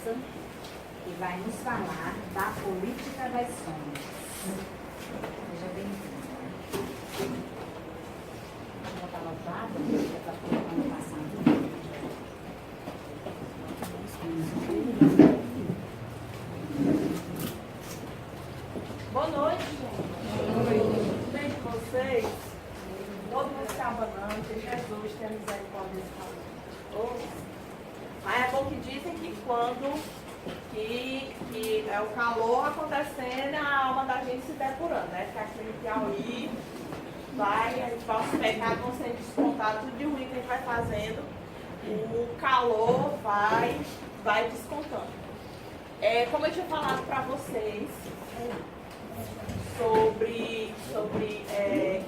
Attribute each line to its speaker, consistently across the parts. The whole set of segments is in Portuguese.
Speaker 1: Souza, que vai nos falar da política das sombras. Seja bem-vindo. Vou botar louvado, para poder ano passado.
Speaker 2: Boa noite, gente. Boa noite. Tudo bem com vocês? Todo mundo se abanando, que Jesus tenha misericórdia desse povo. Mas é bom que dizem que quando é o calor acontecendo, a alma da gente se depurando, né? Porque aqui no Piauí os pecados vão sendo descontados, tudo de ruim que a gente vai fazendo, o calor vai descontando. Como eu tinha falado para vocês sobre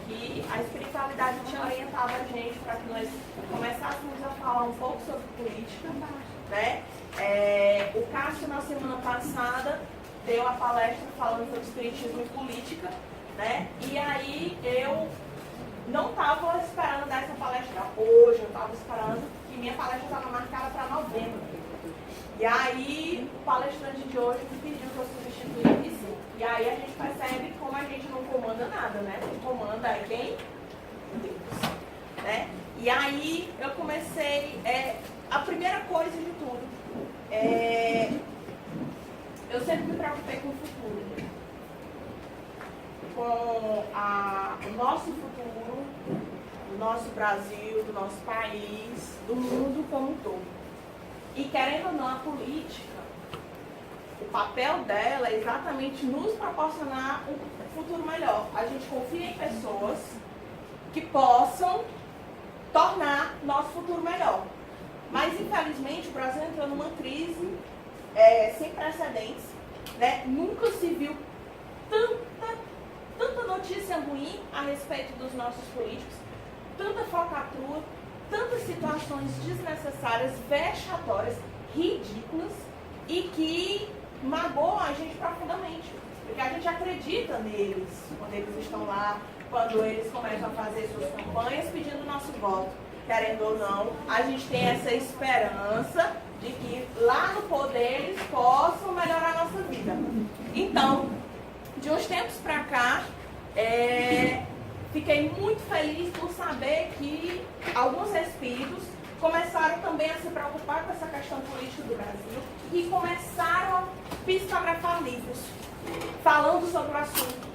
Speaker 2: que a espiritualidade tinha orientado a gente para que nós começássemos a falar um pouco sobre política, né? O Cássio, na semana passada, deu a palestra falando sobre espiritismo e política, né? E aí eu não estava esperando dar essa palestra hoje, eu estava esperando que minha palestra estava marcada para novembro. E aí o palestrante de hoje me pediu que eu substituísse. E aí a gente percebe como a gente não comanda nada, né? Quem comanda é quem? Deus. Né? E aí eu comecei, a primeira coisa de tudo, eu sempre me preocupei com o futuro. Com o nosso futuro, do nosso Brasil, do nosso país, do mundo como um todo. E querendo ou não, a política, o papel dela é exatamente nos proporcionar um futuro melhor. A gente confia em pessoas que possam tornar nosso futuro melhor. Mas, infelizmente, o Brasil entrou numa crise sem precedentes, né? Nunca se viu tanta notícia ruim a respeito dos nossos políticos, tanta falcatrua, tantas situações desnecessárias, vexatórias, ridículas e que magoam a gente profundamente. Porque a gente acredita neles quando eles estão lá, quando eles começam a fazer suas campanhas pedindo nosso voto. Querendo ou não, a gente tem essa esperança de que lá no poder eles possam melhorar a nossa vida. Então, de uns tempos para cá, fiquei muito feliz por saber que alguns espíritos começaram também a se preocupar com essa questão política do Brasil e começaram a psicografar livros falando sobre o assunto,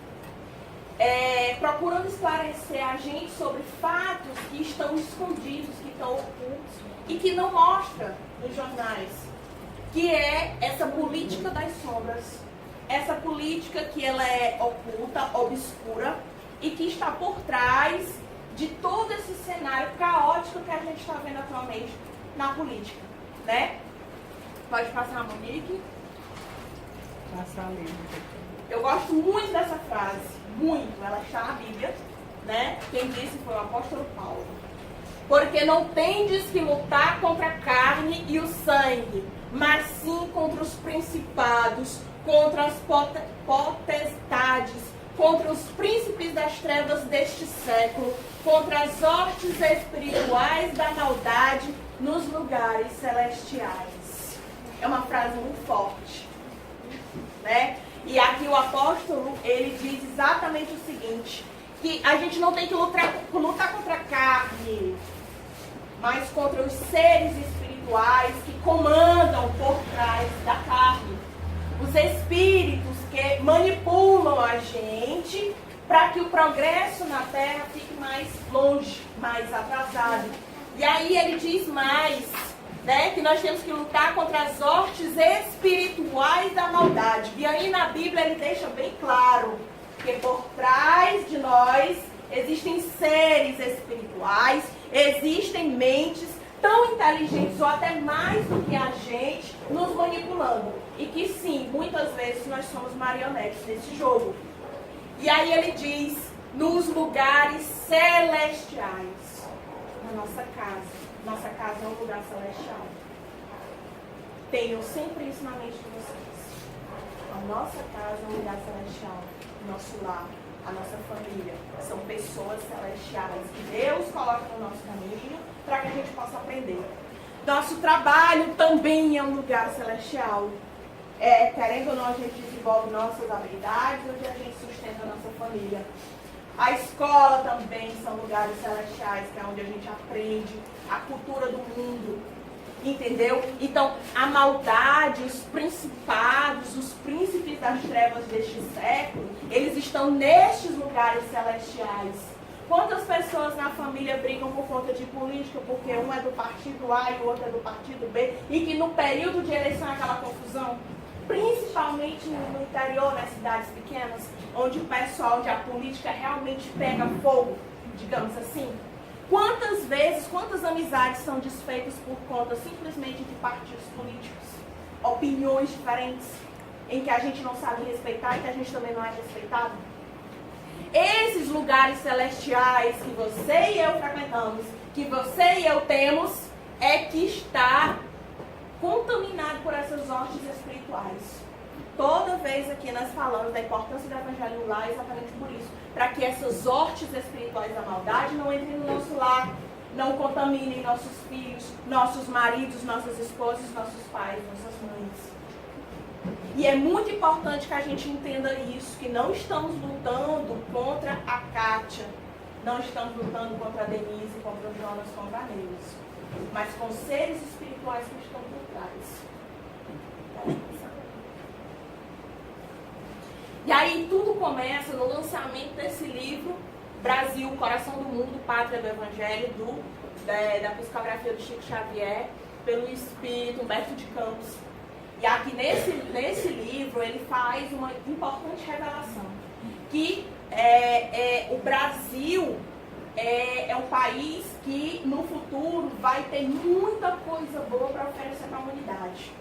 Speaker 2: procurando esclarecer a gente sobre fatos que estão escondidos, que estão ocultos e que não mostram nos jornais, que é essa política das sombras, essa política que ela é oculta, obscura, e que está por trás de todo esse cenário caótico que a gente está vendo atualmente na política, né? Pode passar a Monique?
Speaker 1: Passar ali.
Speaker 2: Eu gosto muito dessa frase, muito. Ela está na Bíblia, né? Quem disse foi o apóstolo Paulo. Porque não tendes que lutar contra a carne e o sangue, mas sim contra os principados, contra as potestades, contra os príncipes das trevas deste século, contra as hostes espirituais da maldade nos lugares celestiais. É uma frase muito forte, né? E aqui o apóstolo, ele diz exatamente o seguinte, que a gente não tem que lutar contra a carne, mas contra os seres espirituais que comandam por trás da carne. Os espíritos que manipulam a gente para que o progresso na Terra fique mais longe, mais atrasado. E aí ele diz mais, né, que nós temos que lutar contra as hostes espirituais da maldade. E aí na Bíblia ele deixa bem claro que por trás de nós existem seres espirituais, existem mentes tão inteligentes ou até mais do que a gente nos manipulando. E que sim, muitas vezes nós somos marionetes desse jogo. E aí ele diz, nos lugares celestiais, na nossa casa. Nossa casa é um lugar celestial. Tenham sempre isso na mente de vocês. A nossa casa é um lugar celestial. O nosso lar, a nossa família, são pessoas celestiais que Deus coloca no nosso caminho para que a gente possa aprender. Nosso trabalho também é um lugar celestial. Querendo ou não, a gente desenvolve nossas habilidades, onde a gente sustenta a nossa família. A escola também são lugares celestiais, que é onde a gente aprende a cultura do mundo. Entendeu? Então, a maldade, os principados, os príncipes das trevas deste século, eles estão nestes lugares celestiais. Quantas pessoas na família brigam por conta de política, porque um é do partido A e o outro é do partido B, e que no período de eleição é aquela confusão? Principalmente no interior, nas cidades pequenas, onde o pessoal, onde a política realmente pega fogo, digamos assim. Quantas vezes, quantas amizades são desfeitas por conta simplesmente de partidos políticos? Opiniões diferentes, em que a gente não sabe respeitar e que a gente também não é respeitado? Esses lugares celestiais que você e eu frequentamos, que você e eu temos, é que está contaminado por essas hostes espirituais. Toda vez aqui nós falamos da importância do evangelho lá, exatamente por isso. Para que essas hostes espirituais da maldade não entrem no nosso lar, não contaminem nossos filhos, nossos maridos, nossas esposas, nossos pais, nossas mães. E é muito importante que a gente entenda isso, que não estamos lutando contra a Kátia, não estamos lutando contra a Denise, contra o Jonas, contra a Neus, mas com seres espirituais que estão por trás. E aí tudo começa no lançamento desse livro, Brasil, Coração do Mundo, Pátria do Evangelho, da psicografia do Chico Xavier, pelo espírito Humberto de Campos. E aqui nesse livro ele faz uma importante revelação, que o Brasil é um país que no futuro vai ter muita coisa boa para oferecer para a humanidade.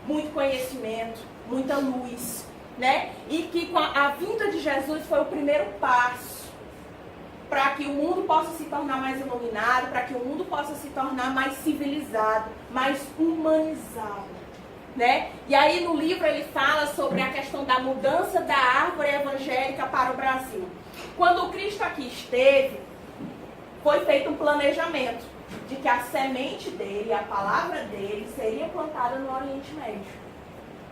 Speaker 2: Muito conhecimento, muita luz, né? E que com a vinda de Jesus foi o primeiro passo para que o mundo possa se tornar mais iluminado, para que o mundo possa se tornar mais civilizado, mais humanizado, né? E aí no livro ele fala sobre a questão da mudança da árvore evangélica para o Brasil. Quando o Cristo aqui esteve, foi feito um planejamento de que a semente dele, a palavra dele, seria plantada no Oriente Médio,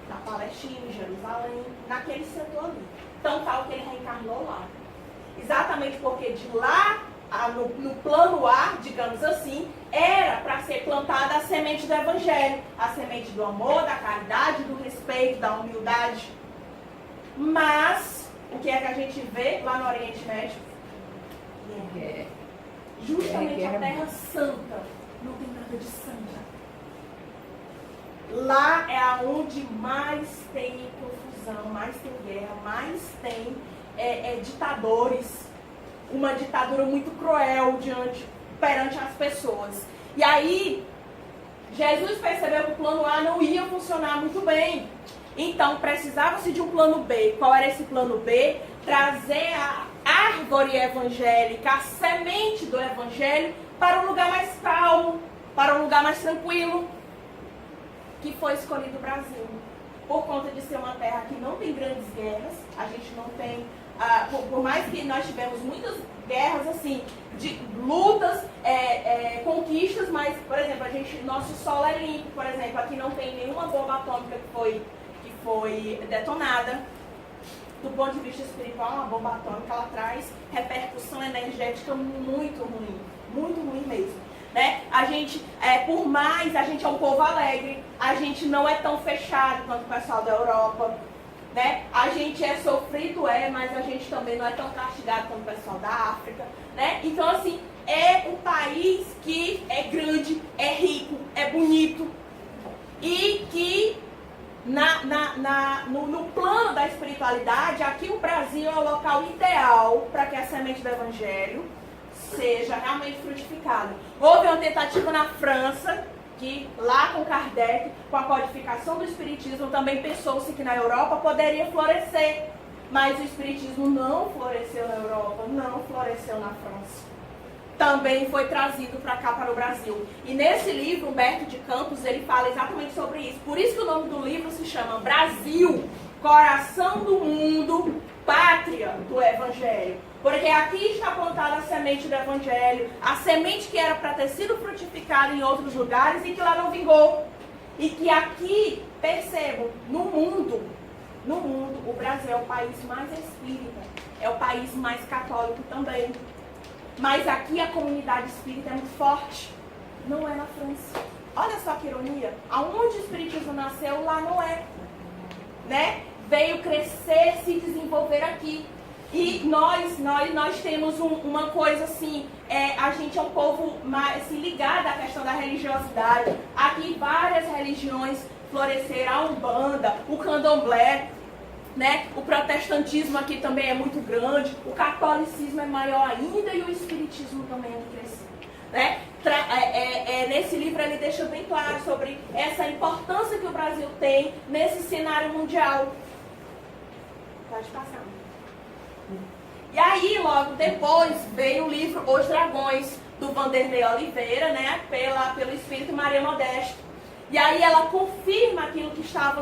Speaker 2: na Palestina, em Jerusalém, naquele setor ali. Então tal que ele reencarnou lá. Exatamente porque de lá, no plano A, digamos assim, era para ser plantada a semente do Evangelho, a semente do amor, da caridade, do respeito, da humildade. Mas, o que é que a gente vê lá no Oriente Médio? Justamente a Terra Santa não tem nada de santa. Lá é onde mais tem confusão, mais tem guerra, mais tem ditadores. Uma ditadura muito cruel perante as pessoas. E aí, Jesus percebeu que o plano A não ia funcionar muito bem. Então, precisava-se de um plano B. Qual era esse plano B? Trazer a árvore evangélica, a semente do evangelho, para um lugar mais calmo, para um lugar mais tranquilo, que foi escolhido o Brasil. Por conta de ser uma terra que não tem grandes guerras, a gente não tem, por mais que nós tivemos muitas guerras, assim, de lutas, conquistas, mas, por exemplo, nosso solo é limpo, por exemplo, aqui não tem nenhuma bomba atômica que foi detonada. Do ponto de vista espiritual, uma bomba atômica, ela traz repercussão energética muito ruim mesmo. Né? A gente, por mais, a gente é um povo alegre, a gente não é tão fechado quanto o pessoal da Europa, né? A gente é sofrido, mas a gente também não é tão castigado quanto o pessoal da África, né? Então, assim, é um país que é grande, é rico, é bonito e que no plano da espiritualidade, aqui o Brasil é o local ideal para que a semente do Evangelho seja realmente frutificada. Houve uma tentativa na França, que lá com Kardec, com a codificação do Espiritismo, também pensou-se que na Europa poderia florescer. Mas o Espiritismo não floresceu na Europa, não floresceu na França. Também foi trazido para cá, para o Brasil. E nesse livro, Humberto de Campos, ele fala exatamente sobre isso. Por isso que o nome do livro se chama Brasil, Coração do Mundo, Pátria do Evangelho. Porque aqui está plantada a semente do Evangelho, a semente que era para ter sido frutificada em outros lugares e que lá não vingou. E que aqui, percebam, no mundo, o Brasil é o país mais espírita, é o país mais católico também. Mas aqui a comunidade espírita é muito forte, não é na França. Olha só que ironia, aonde o espiritismo nasceu, lá não é. Né? Veio crescer, se desenvolver aqui. E nós temos uma coisa assim, a gente é um povo mais assim, ligado à questão da religiosidade. Aqui várias religiões floresceram, a Umbanda, o Candomblé, né? O protestantismo aqui também é muito grande, o catolicismo é maior ainda e o espiritismo também é muito crescido. Né? Nesse livro ele deixa bem claro sobre essa importância que o Brasil tem nesse cenário mundial. Pode passar. E aí, logo depois, veio o livro Os Dragões, do Vanderlei Oliveira, né, pelo Espírito Maria Modesto. E aí ela confirma aquilo que estava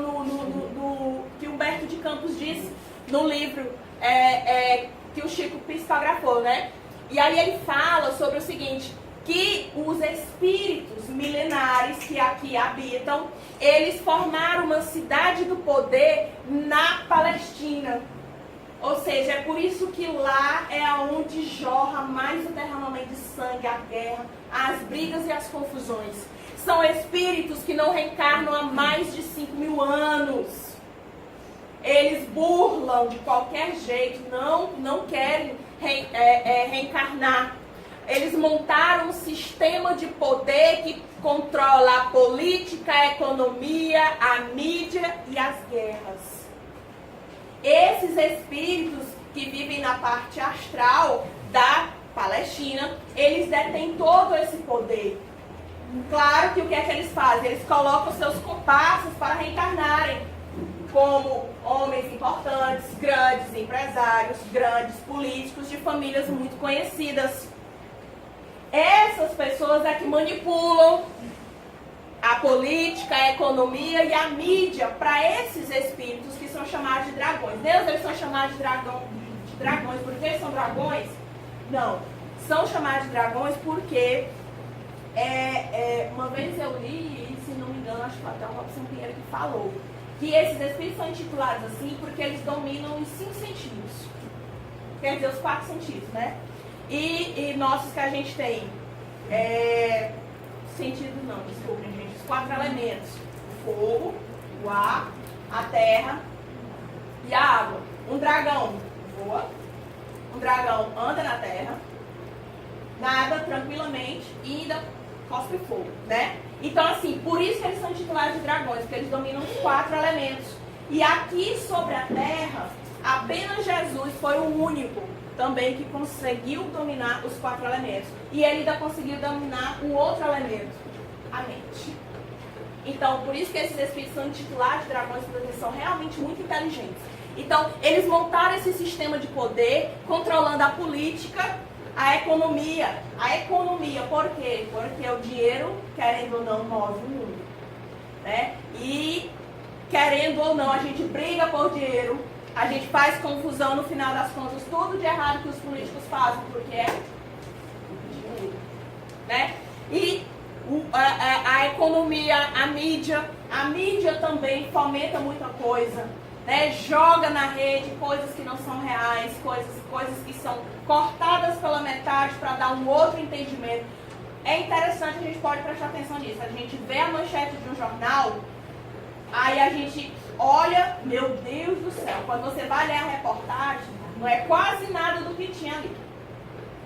Speaker 2: que Humberto de Campos disse no livro que o Chico psicografou, né? E aí ele fala sobre o seguinte, que os espíritos milenares que aqui habitam, eles formaram uma cidade do poder na Palestina. Ou seja, é por isso que lá é onde jorra mais o derramamento de sangue, a guerra, as brigas e as confusões. São espíritos que não reencarnam há mais de 5.000 anos. Eles burlam de qualquer jeito, não querem reencarnar. Eles montaram um sistema de poder que controla a política, a economia, a mídia e as guerras. Esses espíritos que vivem na parte astral da Palestina, eles detêm todo esse poder. Claro que o que é que eles fazem? Eles colocam seus comparsas para reencarnarem como homens importantes, grandes empresários, grandes políticos de famílias muito conhecidas. Essas pessoas é que manipulam a política, a economia e a mídia para esses espíritos que são chamados de dragões. Deus, eles são chamados de dragões porque eles são dragões? Não. São chamados de dragões porque uma vez eu li, e se não me engano, acho que foi até o Robson Pinheiro que falou, que esses espíritos são intitulados assim porque eles dominam os 5 sentidos. Quer dizer, os 4 sentidos, né? E nossos que a gente tem, sentido não, desculpem, gente, os 4 elementos: o fogo, o ar, a terra e a água. Um dragão voa, um dragão anda na terra, nada tranquilamente e ainda cospe fogo, né? Então, assim, por isso que eles são titulares de dragões, porque eles dominam os 4 elementos. E aqui sobre a terra, apenas Jesus foi o único também que conseguiu dominar os 4 elementos. E ele ainda conseguiu dominar um outro elemento, a mente. Então, por isso que esses espíritos são titulares de dragões, porque eles são realmente muito inteligentes. Então, eles montaram esse sistema de poder, controlando a política, a economia. A economia, por quê? Porque o dinheiro, querendo ou não, move o mundo. Né? E, querendo ou não, a gente briga por dinheiro, a gente faz confusão no final das contas, tudo de errado que os políticos fazem, porque é dinheiro. Né? E a economia, a mídia também fomenta muita coisa. Né? Joga na rede coisas que não são reais, coisas que são cortadas pela metade para dar um outro entendimento. É interessante, a gente pode prestar atenção nisso. A gente vê a manchete de um jornal, aí a gente olha, meu Deus do céu, quando você vai ler a reportagem, não é quase nada do que tinha ali.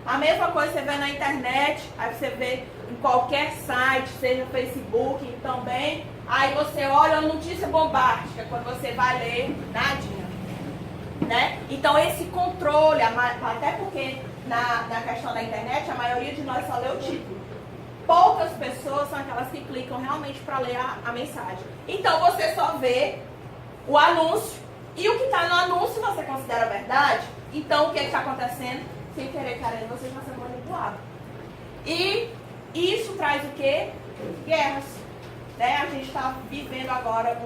Speaker 2: A mesma coisa você vê na internet, aí você vê em qualquer site, seja Facebook também, aí você olha a notícia bombástica, quando você vai ler, nadinha. Né? Então esse controle, até porque na questão da internet, a maioria de nós só lê o título. Poucas pessoas são aquelas que clicam realmente para ler a mensagem. Então você só vê o anúncio, e o que está no anúncio você considera verdade. Então o que está acontecendo? Sem querer, querendo, você está sendo manipulado. E isso traz o quê? Guerras. Né? A gente está vivendo agora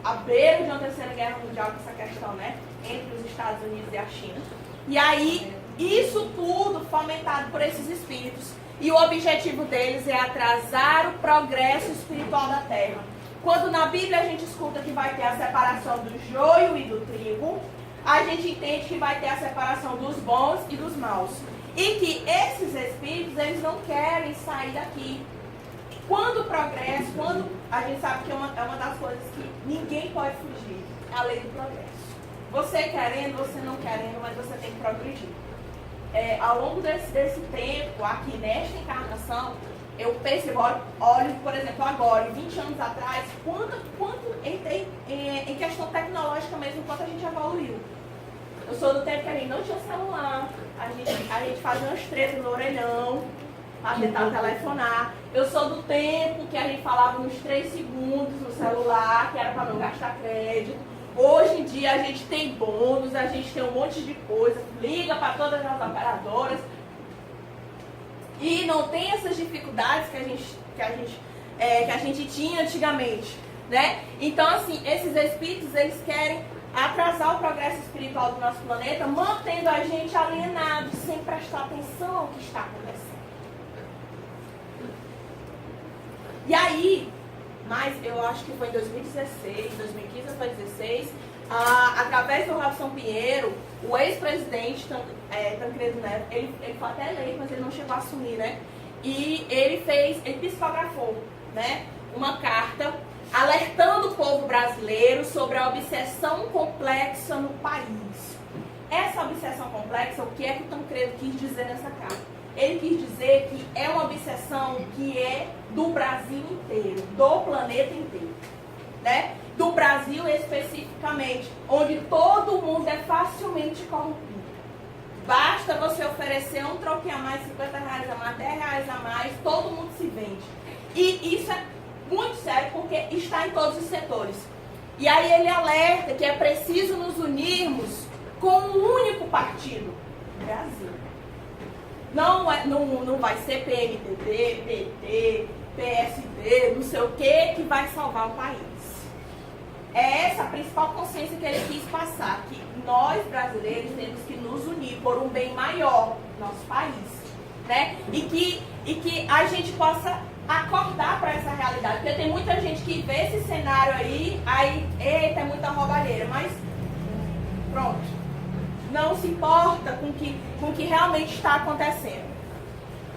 Speaker 2: a beira de uma terceira guerra mundial com essa questão, né? Entre os Estados Unidos e a China. E aí, isso tudo fomentado por esses espíritos. E o objetivo deles é atrasar o progresso espiritual da Terra. Quando na Bíblia a gente escuta que vai ter a separação do joio e do trigo, a gente entende que vai ter a separação dos bons e dos maus. E que esses espíritos, eles não querem sair daqui. Quando o progresso, quando a gente sabe que é uma das coisas que ninguém pode fugir, é a lei do progresso. Você querendo, você não querendo, mas você tem que progredir. Ao longo desse tempo, aqui nesta encarnação, eu percebo, olho, por exemplo, agora, 20 anos atrás, quanto em questão tecnológica mesmo, quanto a gente evoluiu. Eu sou do tempo que a gente não tinha celular, a gente fazia umas tretas no orelhão, para tentar telefonar. Eu sou do tempo que a gente falava nos 3 segundos no celular, que era para não gastar crédito. Hoje em dia a gente tem bônus, a gente tem um monte de coisa, liga para todas as operadoras. E não tem essas dificuldades que a gente tinha antigamente, né? Então, assim, esses espíritos, eles querem atrasar o progresso espiritual do nosso planeta, mantendo a gente alienado, sem prestar atenção ao que está acontecendo. E aí, mas eu acho que foi em 2016, 2015 ou foi 2016, através do Robson Pinheiro, o ex-presidente Tancredo Neves, ele foi até eleito, mas ele não chegou a assumir, né? E ele psicografou, né, uma carta alertando o povo brasileiro sobre a obsessão complexa no país. Essa obsessão complexa, o que é que o Tancredo quis dizer nessa carta? Ele quis dizer que é uma obsessão que é do Brasil inteiro, do planeta inteiro, né? Do Brasil especificamente, onde todo mundo é facilmente corrompido. Basta você oferecer um troquinho a mais, 50 reais a mais, 10 reais a mais, todo mundo se vende. E isso é muito sério porque está em todos os setores. E aí ele alerta que é preciso nos unirmos com um único partido, Brasil. Não vai ser PMDB, PT, PSD, não sei o que vai salvar o país. É essa a principal consciência que ele quis passar, que nós brasileiros temos que nos unir por um bem maior do nosso país, né? E que a gente possa acordar para essa realidade, porque tem muita gente que vê esse cenário aí, eita, é muita roubalheira, mas pronto, não se importa com o que realmente está acontecendo.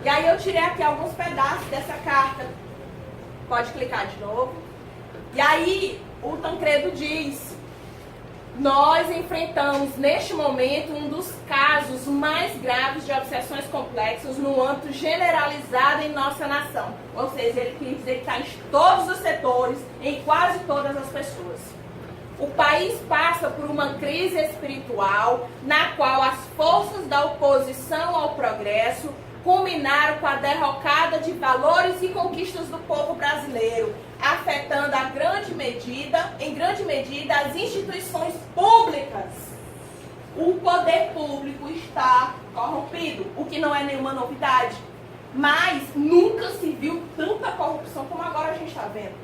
Speaker 2: E aí eu tirei aqui alguns pedaços dessa carta, pode clicar de novo, e aí o Tancredo diz: nós enfrentamos neste momento um dos casos mais graves de obsessões complexas no âmbito generalizado em nossa nação. Ou seja, ele quer dizer que está em todos os setores, em quase todas as pessoas. O país passa por uma crise espiritual na qual as forças da oposição ao progresso culminaram com a derrocada de valores e conquistas do povo brasileiro, afetando em grande medida, as instituições públicas. O poder público está corrompido, o que não é nenhuma novidade. Mas nunca se viu tanta corrupção como agora a gente está vendo,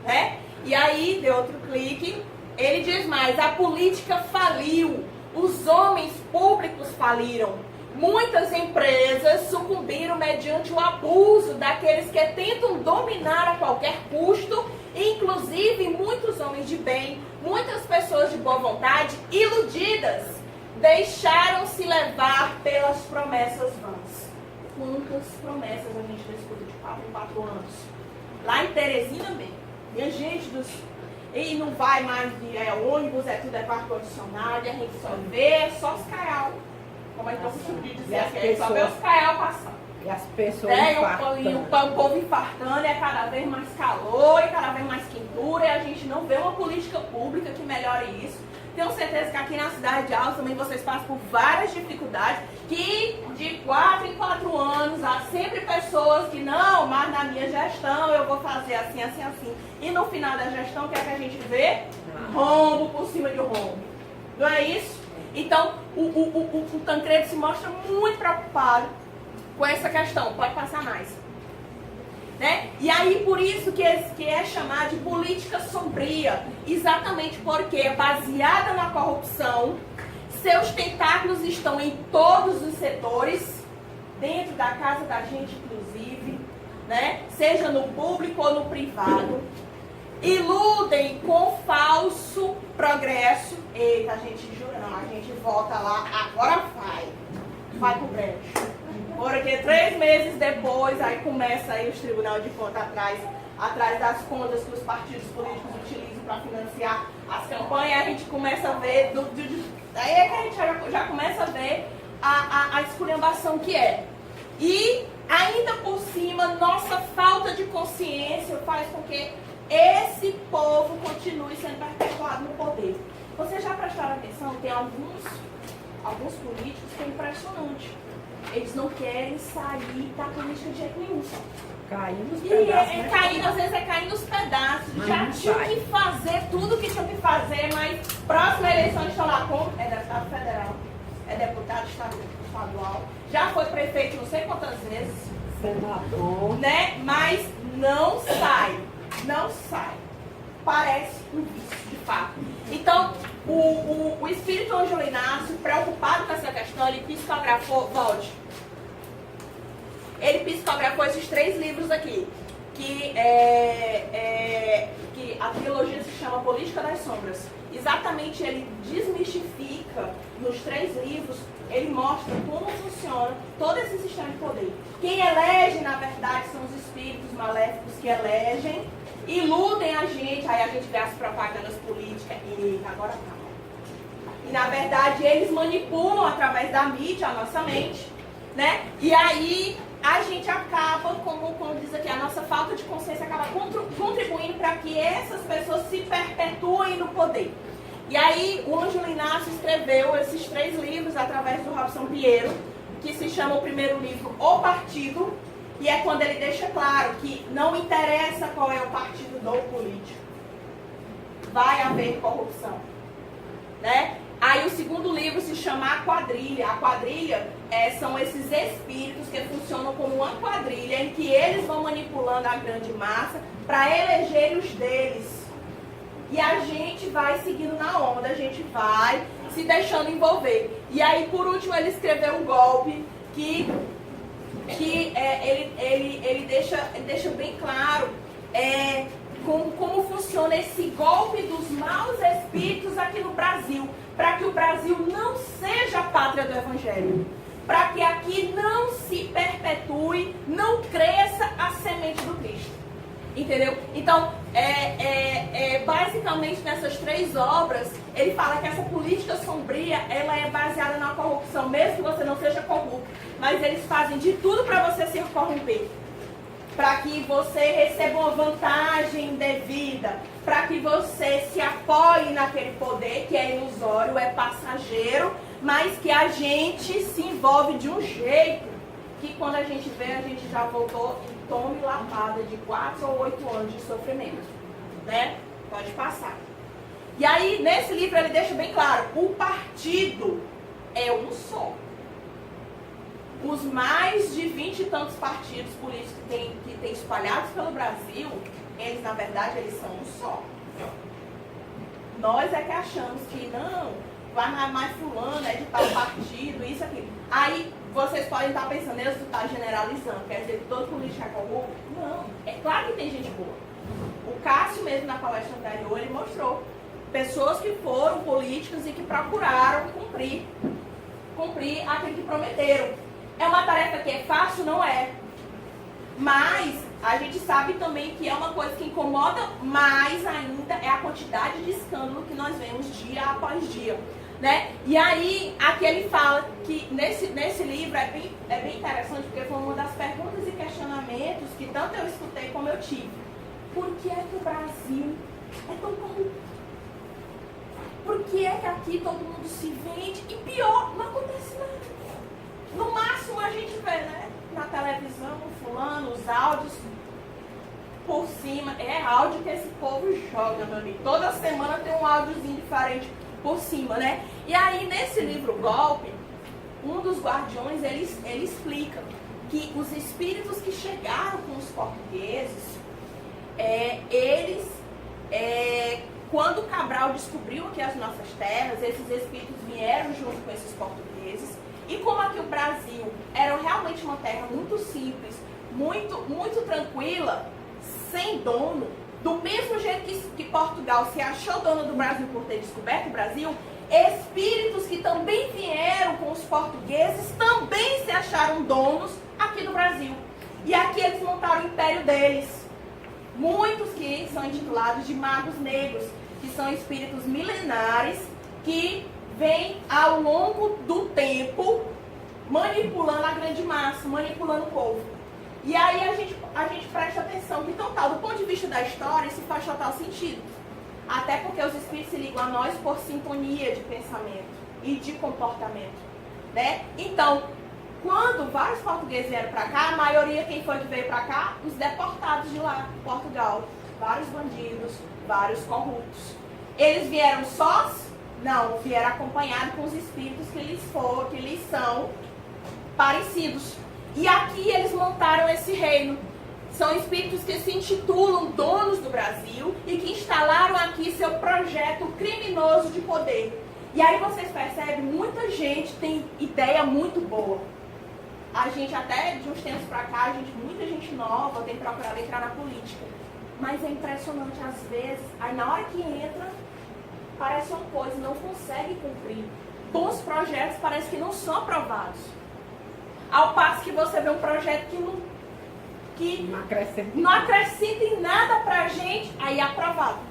Speaker 2: né? E aí, deu outro clique, ele diz mais: a política faliu, os homens públicos faliram. Muitas empresas sucumbiram mediante o abuso daqueles que tentam dominar a qualquer custo, inclusive muitos homens de bem, muitas pessoas de boa vontade, iludidas, deixaram-se levar pelas promessas vãs. Quantas promessas a gente escuta de 4 em 4 anos? Lá em Teresina mesmo. Minha gente e não vai mais de ônibus, tudo é ar-condicionado, e a gente só vê, só os caial. Como é que eu costumo dizer assim, só vê os caial passando.
Speaker 3: E as pessoas infartando.
Speaker 2: E o povo infartando, é cada vez mais calor, e cada vez mais quentura, e a gente não vê uma política pública que melhore isso. Tenho certeza que aqui na cidade de Alves também vocês passam por várias dificuldades, que de 4 em 4 anos há sempre pessoas que não, mas na minha gestão eu vou fazer assim, assim, assim. E no final da gestão, o que é que a gente vê? Rombo por cima de rombo. Não é isso? Então, o Tancredo se mostra muito preocupado com essa questão. Pode passar mais. Né? E aí, por isso que é chamado de política sombria. Exatamente porque é baseada na corrupção, seus tentáculos estão em todos os setores, dentro da casa da gente, inclusive, né? Seja no público ou no privado. Iludem com falso progresso. Eita, a gente jura, não, a gente volta lá, agora vai pro brejo. Porque 3 meses depois, aí começa aí os tribunais de contas atrás das contas que os partidos políticos utilizam para financiar as campanhas, a gente começa a ver, aí é que a gente já começa a ver a esculhambação que é. E ainda por cima, nossa falta de consciência faz com que esse povo continue sendo perpetuado no poder. Vocês já prestaram atenção? Tem alguns políticos que é impressionante. Eles não querem sair da política de jeito nenhum.
Speaker 3: Caindo nos pedaços.
Speaker 2: Às vezes é cair nos pedaços.
Speaker 3: Mas
Speaker 2: já tinham que fazer tudo que tinham que fazer, mas próxima eleição estão lá com. É deputado federal, é deputado estadual, já foi prefeito não sei quantas vezes.
Speaker 3: Senador.
Speaker 2: Né? Mas não sai. Não sai. Parece um vício, de fato. Então, o espírito Ângelo Inácio, preocupado com essa questão, ele psicografou, ele psicografou esses 3 livros aqui, que a trilogia se chama Política das Sombras. Exatamente, ele desmistifica nos 3 livros, ele mostra como funciona todo esse sistema de poder. Quem elege, na verdade, são os espíritos maléficos que elegem, iludem a gente, aí a gente vê as propagandas políticas e agora tá. E na verdade eles manipulam através da mídia a nossa mente, né? E aí a gente acaba, como diz aqui, a nossa falta de consciência acaba contribuindo para que essas pessoas se perpetuem no poder. E aí o Ângelo Inácio escreveu esses 3 livros através do Robson Pinheiro, que se chama o primeiro livro O Partido, e é quando ele deixa claro que não interessa qual é o partido do político, vai haver corrupção, né? Aí o segundo livro se chama A Quadrilha. A quadrilha são esses espíritos que funcionam como uma quadrilha em que eles vão manipulando a grande massa para eleger os deles. E a gente vai seguindo na onda, a gente vai se deixando envolver. E aí, por último, ele escreveu um golpe que ele deixa bem claro como funciona esse golpe dos maus espíritos aqui no Brasil, para que o Brasil não seja a pátria do Evangelho, para que aqui não se perpetue, não cresça a semente do Cristo. Entendeu? Então, basicamente nessas 3 obras, ele fala que essa política sombria, ela é baseada na corrupção, mesmo que você não seja corrupto. Mas eles fazem de tudo para você se corromper. Para que você receba uma vantagem devida. Para que você se apoie naquele poder que é ilusório, é passageiro, mas que a gente se envolve de um jeito que quando a gente vê, a gente já voltou e tome lapada de 4 ou 8 anos de sofrimento, né? Pode passar. E aí, nesse livro, ele deixa bem claro, o partido é um só. Os mais de 20 e tantos partidos políticos que tem espalhados pelo Brasil, eles, na verdade, eles são um só. Nós é que achamos que, não, vai mais fulano, é de tal partido, isso, aquilo. Aí, vocês podem estar pensando, eu estou generalizando, quer dizer que todo político é corrupto? Não, é claro que tem gente boa. O Cássio mesmo, na palestra anterior, ele mostrou pessoas que foram políticos e que procuraram cumprir aquilo que prometeram. É uma tarefa que é fácil? Não é. Mas a gente sabe também que é uma coisa que incomoda mais ainda é a quantidade de escândalo que nós vemos dia após dia. Né? E aí, aqui ele fala que nesse livro é bem interessante, porque foi uma das perguntas e questionamentos que tanto eu escutei como eu tive. Por que é que o Brasil é tão corrupto? Por que é que aqui todo mundo se vende? E pior, não acontece nada. No máximo a gente vê, né? Na televisão, fulano, os áudios por cima. É áudio que esse povo joga, meu amigo. Toda semana tem um áudiozinho diferente por cima, né? E aí, nesse livro Golpe, um dos guardiões, ele explica que os espíritos que chegaram com os portugueses, eles quando Cabral descobriu aqui as nossas terras, esses espíritos vieram junto com esses portugueses. E como aqui o Brasil era realmente uma terra muito simples, muito tranquila, sem dono, do mesmo jeito que Portugal se achou dono do Brasil por ter descoberto o Brasil, espíritos que também vieram com os portugueses também se acharam donos aqui do Brasil. E aqui eles montaram o império deles. Muitos que são intitulados de magos negros, que são espíritos milenares que vêm ao longo do tempo manipulando a grande massa, manipulando o povo. E aí a gente presta atenção que total, do ponto de vista da história, isso faz total sentido. Até porque os espíritos se ligam a nós por sintonia de pensamento e de comportamento, né? Então, quando vários portugueses vieram para cá, a maioria, quem foi que veio para cá? Os deportados de lá, Portugal. Vários bandidos, vários corruptos. Eles vieram sós? Não, vieram acompanhados com os espíritos que lhes são parecidos. E aqui eles montaram esse reino. São espíritos que se intitulam donos do Brasil e que instalaram aqui seu projeto criminoso de poder. E aí vocês percebem, muita gente tem ideia muito boa. A gente até de uns tempos pra cá, muita gente nova tem procurado entrar na política. Mas é impressionante às vezes, aí na hora que entra, parece uma coisa, não consegue cumprir. Bons projetos parece que não são aprovados. Ao passo que você vê um projeto que não acrescenta em nada pra gente, aí é aprovado.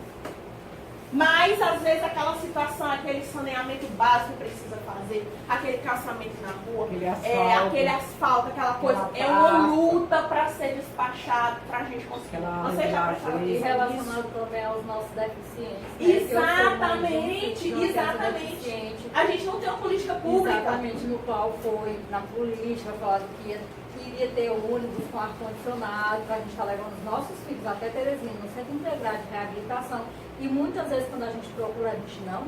Speaker 2: Mas, às vezes, aquela situação, aquele saneamento básico que precisa fazer, aquele calçamento na rua, aquele asfalto, aquela coisa, é uma luta para ser despachado, para a gente conseguir. Você já prestaram
Speaker 1: atenção? Relacionado também aos nossos deficientes.
Speaker 2: Exatamente, exatamente. A gente não tem uma política pública.
Speaker 1: Exatamente, no qual foi na política, falando que queria ter ônibus com ar-condicionado, para a gente estar levando os nossos filhos até Teresina, no Centro Integrado de Reabilitação. E muitas vezes quando a gente procura, a gente não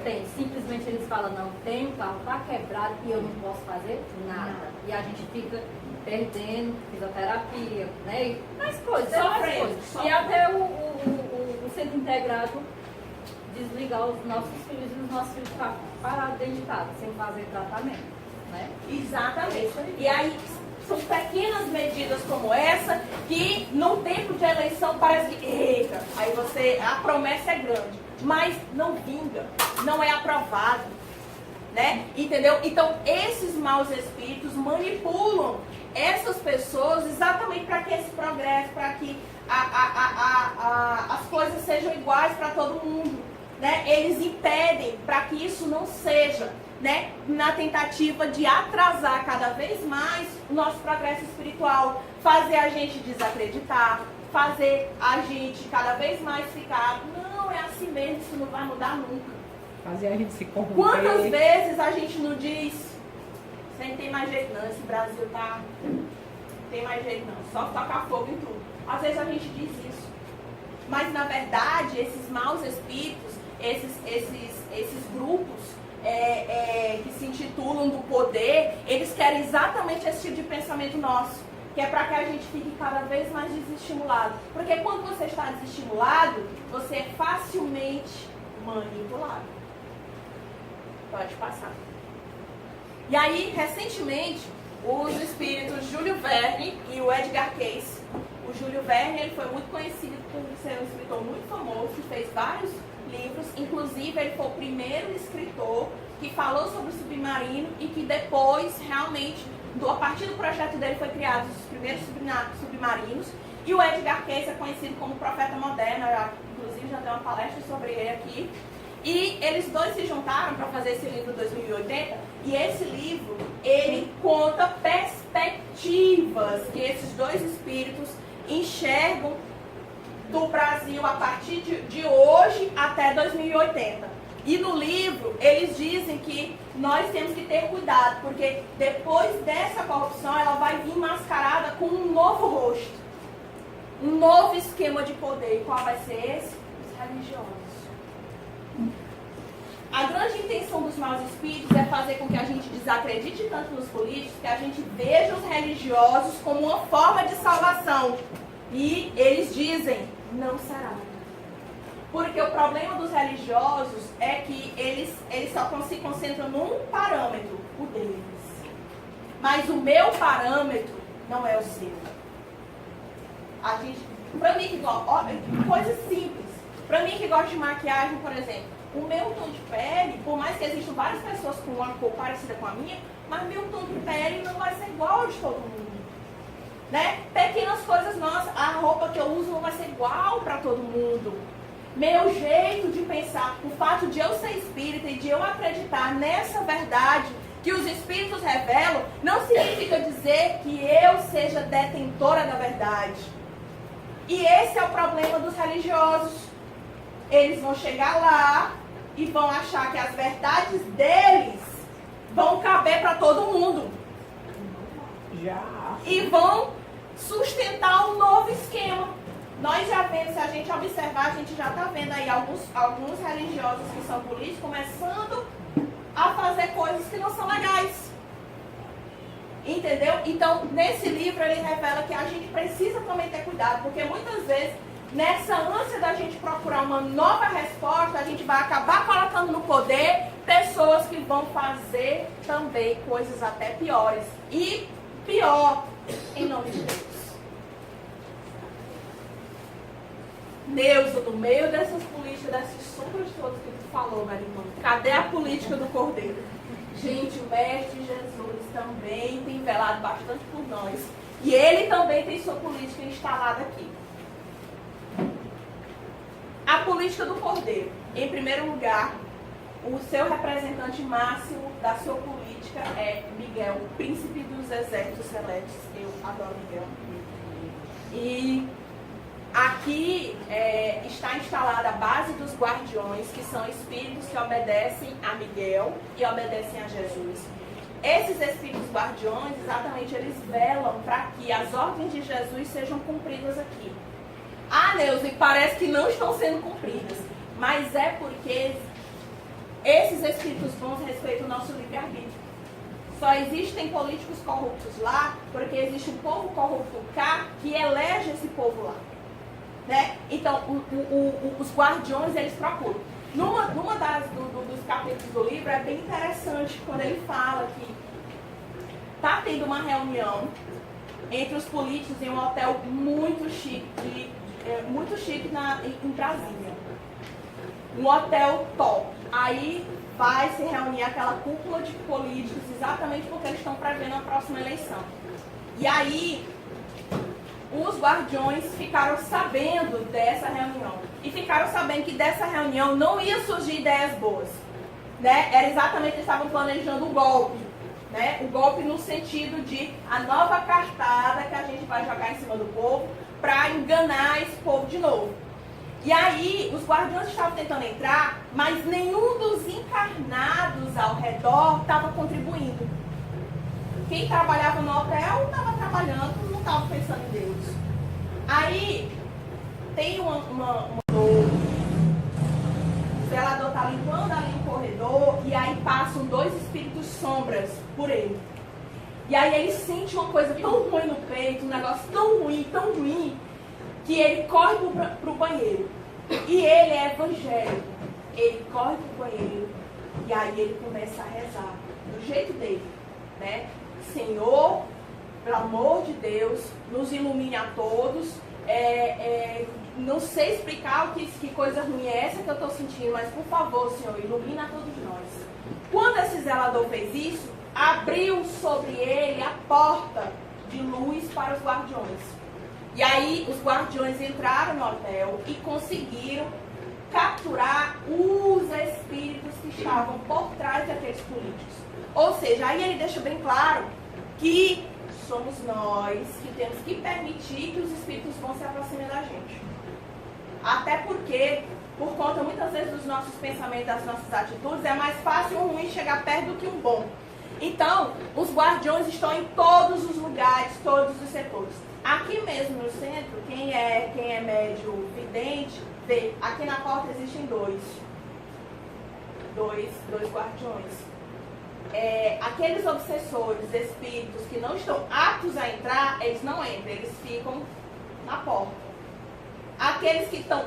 Speaker 1: tem. Simplesmente eles falam, não tem, o carro está quebrado e eu não posso fazer nada. E a gente fica perdendo fisioterapia, né? E mais coisas, só mais coisas. E até o Centro Integrado desligar os nossos filhos e os nossos filhos ficar parados dentro de casa, sem fazer tratamento, né?
Speaker 2: Exatamente. E aí são pequenas medidas como essa que no tempo de eleição parece que, eita, aí a promessa é grande, mas não vinga, não é aprovado, né? Entendeu? Então esses maus espíritos manipulam essas pessoas exatamente para que esse progresso, para que as coisas sejam iguais para todo mundo, né? Eles impedem para que isso não seja, né, na tentativa de atrasar cada vez mais o nosso progresso espiritual, fazer a gente desacreditar, fazer a gente cada vez mais ficar, não, é assim mesmo, isso não vai mudar nunca.
Speaker 3: Fazer a gente se corromper.
Speaker 2: Quantas vezes a gente não diz, sem tem mais jeito não, esse Brasil tá, não tem mais jeito não, só tocar fogo em tudo. Às vezes a gente diz isso, mas na verdade esses maus espíritos, esses grupos que se intitulam do poder, eles querem exatamente esse tipo de pensamento nosso, que é para que a gente fique cada vez mais desestimulado. Porque quando você está desestimulado, você é facilmente manipulado. Pode passar. E aí, recentemente, os espíritos Júlio Verne e o Edgar Cayce. O Júlio Verne, ele foi muito conhecido por ser um escritor muito famoso, que fez vários livros, inclusive ele foi o primeiro escritor que falou sobre o submarino e que depois realmente, a partir do projeto dele, foi criados os primeiros submarinos. E o Edgar Cayce é conhecido como profeta moderno, inclusive já deu uma palestra sobre ele aqui. E eles dois se juntaram para fazer esse livro 2080, e esse livro, ele conta perspectivas que esses dois espíritos enxergam do Brasil a partir de hoje até 2080. E no livro, eles dizem que nós temos que ter cuidado, porque depois dessa corrupção, ela vai vir mascarada com um novo rosto, um novo esquema de poder. E qual vai ser esse? Os religiosos. A grande intenção dos maus espíritos é fazer com que a gente desacredite tanto nos políticos, que a gente veja os religiosos como uma forma de salvação. E eles dizem, não será. Porque o problema dos religiosos é que eles só se concentram num parâmetro, o deles. Mas o meu parâmetro não é o seu. Pra mim que gosta, coisa simples. Pra mim que gosta de maquiagem, por exemplo, o meu tom de pele, por mais que existam várias pessoas com uma cor parecida com a minha, mas meu tom de pele não vai ser igual ao de todo mundo. Né? Pequenas coisas nossas, a roupa que eu uso não vai ser igual para todo mundo. Meu jeito de pensar, o fato de eu ser espírita e de eu acreditar nessa verdade que os espíritos revelam, não significa dizer que eu seja detentora da verdade. E esse é o problema dos religiosos. Eles vão chegar lá e vão achar que as verdades deles vão caber para todo mundo. E vão sustentar um novo esquema. Nós já vemos, se a gente observar, a gente já está vendo aí alguns religiosos que são políticos começando a fazer coisas que não são legais. Entendeu? Então, nesse livro ele revela que a gente precisa também ter cuidado, porque muitas vezes, nessa ânsia da gente procurar uma nova resposta, a gente vai acabar colocando no poder pessoas que vão fazer também coisas até piores. E pior, em nome de Deus. Neuza, no meio dessas políticas, dessas sombras todas que tu falou, minha irmã, cadê a política do Cordeiro? Gente, o Mestre Jesus também tem velado bastante por nós. E ele também tem sua política instalada aqui. A política do Cordeiro. Em primeiro lugar, o seu representante máximo da sua política é Miguel, príncipe dos exércitos celestes. Eu adoro Miguel. E aqui está instalada a base dos guardiões, que são espíritos que obedecem a Miguel e obedecem a Jesus. Esses espíritos guardiões, exatamente, eles velam para que as ordens de Jesus sejam cumpridas aqui. Ah, Neuza, parece que não estão sendo cumpridas, mas é porque esses espíritos bons respeitam o nosso livre-arbítrio. Só existem políticos corruptos lá porque existe um povo corrupto cá que elege esse povo lá. Né? Então, os guardiões, eles procuram. Numa dos capítulos do livro, é bem interessante quando ele fala que está tendo uma reunião entre os políticos em um hotel muito chique em Brasília. Um hotel top. Aí vai se reunir aquela cúpula de políticos exatamente porque eles estão prevendo a próxima eleição. E aí os guardiões ficaram sabendo dessa reunião. E ficaram sabendo que dessa reunião não ia surgir ideias boas. Né? Era exatamente que eles estavam planejando um golpe. Né? O golpe no sentido de a nova cartada que a gente vai jogar em cima do povo para enganar esse povo de novo. E aí os guardiões estavam tentando entrar, mas nenhum dos encarnados ao redor estava contribuindo. Quem trabalhava no hotel estava trabalhando, não estava pensando em Deus. Aí tem o zelador está limpando ali o corredor e aí passam 2 espíritos sombras por ele. E aí ele sente uma coisa tão ruim no peito, um negócio tão ruim, que ele corre para o banheiro. E ele é evangélico. Ele corre para o banheiro e aí ele começa a rezar do jeito dele, né? Senhor, pelo amor de Deus, nos ilumine a todos. Não sei explicar que coisa ruim é essa que eu estou sentindo, mas por favor, Senhor, ilumina a todos nós. Quando esse zelador fez isso, abriu sobre ele a porta de luz para os guardiões. E aí os guardiões entraram no hotel e conseguiram capturar os espíritos que estavam por trás daqueles políticos. Ou seja, aí ele deixa bem claro que somos nós que temos que permitir que os espíritos bons se aproximem da gente. Até porque, por conta muitas vezes dos nossos pensamentos, das nossas atitudes, é mais fácil um ruim chegar perto do que um bom. Então, os guardiões estão em todos os lugares, todos os setores. Aqui mesmo no centro, quem é médio vidente, vê, aqui na porta existem dois guardiões. Aqueles obsessores, espíritos que não estão aptos a entrar, eles não entram, eles ficam na porta. Aqueles que estão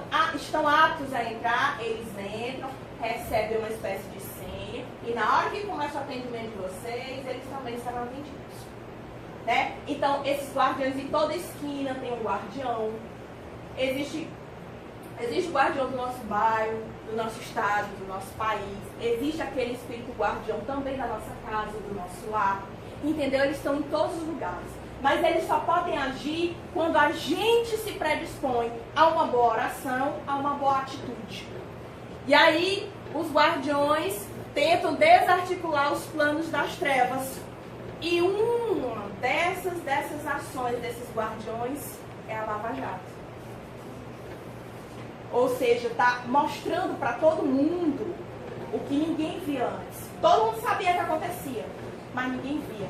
Speaker 2: aptos a entrar, eles entram, recebem uma espécie de senha, e na hora que começa o atendimento de vocês, eles também serão atendidos. Né? Então, esses guardiões, em toda esquina tem um guardião. Existe guardião do nosso bairro, do nosso estado, do nosso país. Existe aquele espírito guardião também da nossa casa, do nosso lar. Entendeu? Eles estão em todos os lugares. Mas eles só podem agir quando a gente se predispõe a uma boa oração, a uma boa atitude. E aí, os guardiões tentam desarticular os planos das trevas. E uma dessas ações desses guardiões é a Lava Jato. Ou seja, está mostrando para todo mundo o que ninguém via antes. Todo mundo sabia que acontecia, mas ninguém via.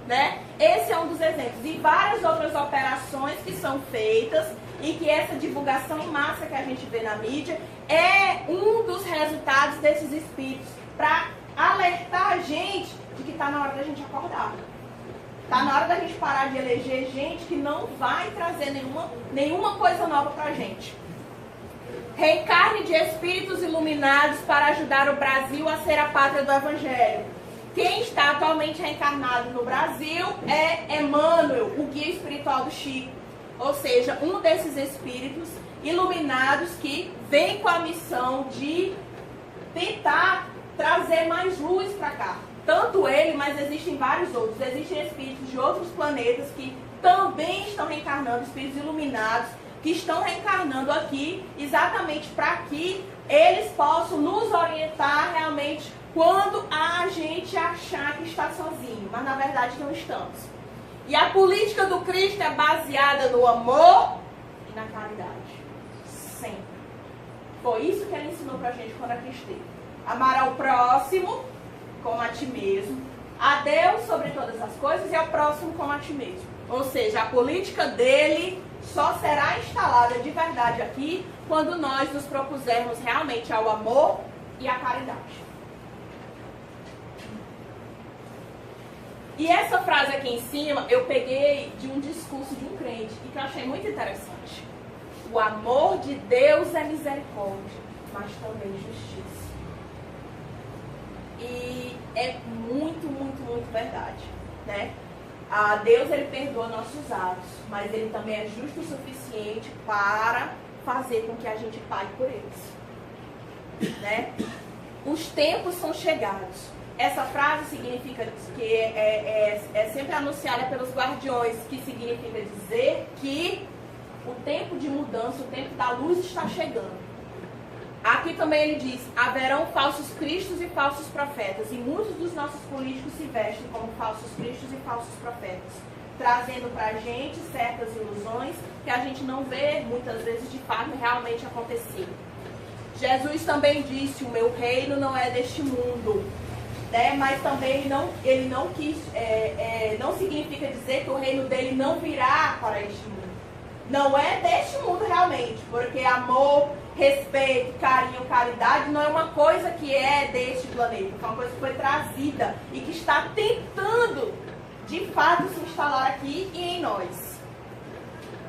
Speaker 2: Né? Esse é um dos exemplos. E várias outras operações que são feitas e que essa divulgação em massa que a gente vê na mídia é um dos resultados desses espíritos para alertar a gente de que está na hora da gente acordar. Está na hora da gente parar de eleger gente que não vai trazer nenhuma coisa nova para a gente. Reencarne de espíritos iluminados para ajudar o Brasil a ser a pátria do Evangelho. Quem está atualmente reencarnado no Brasil é Emmanuel, o guia espiritual do Chico. Ou seja, um desses espíritos iluminados que vem com a missão de tentar trazer mais luz para cá. Tanto ele, mas existem vários outros. Existem espíritos de outros planetas que também estão reencarnando, espíritos iluminados, que estão reencarnando aqui exatamente para que eles possam nos orientar realmente quando a gente achar que está sozinho, mas na verdade não estamos. E a política do Cristo é baseada no amor e na caridade. Sempre. Foi isso que ele ensinou pra gente quando aqui esteve. Amar ao próximo como a ti mesmo. A Deus sobre todas as coisas e ao próximo como a ti mesmo. Ou seja, a política dele só será instalada de verdade aqui quando nós nos propusermos realmente ao amor e à caridade. E essa frase aqui em cima, eu peguei de um discurso de um crente e que eu achei muito interessante. O amor de Deus é misericórdia, mas também justiça. E é muito, muito, muito verdade, né? Deus, ele perdoa nossos atos, mas ele também é justo o suficiente para fazer com que a gente pague por eles, né? Os tempos são chegados. Essa frase significa que é sempre anunciada pelos guardiões, que significa dizer que o tempo de mudança, o tempo da luz está chegando. Aqui também ele diz, haverão falsos cristos e falsos profetas, e muitos dos nossos políticos se vestem como falsos cristos e falsos profetas, trazendo para a gente certas ilusões que a gente não vê muitas vezes de fato realmente acontecer. Jesus também disse, o meu reino não é deste mundo. Né? Mas também ele não quis, não significa dizer que o reino dele não virá para este mundo. Não é deste mundo realmente, porque amor, respeito, carinho, caridade não é uma coisa que é deste planeta, é uma coisa que foi trazida e que está tentando, de fato, se instalar aqui e em nós.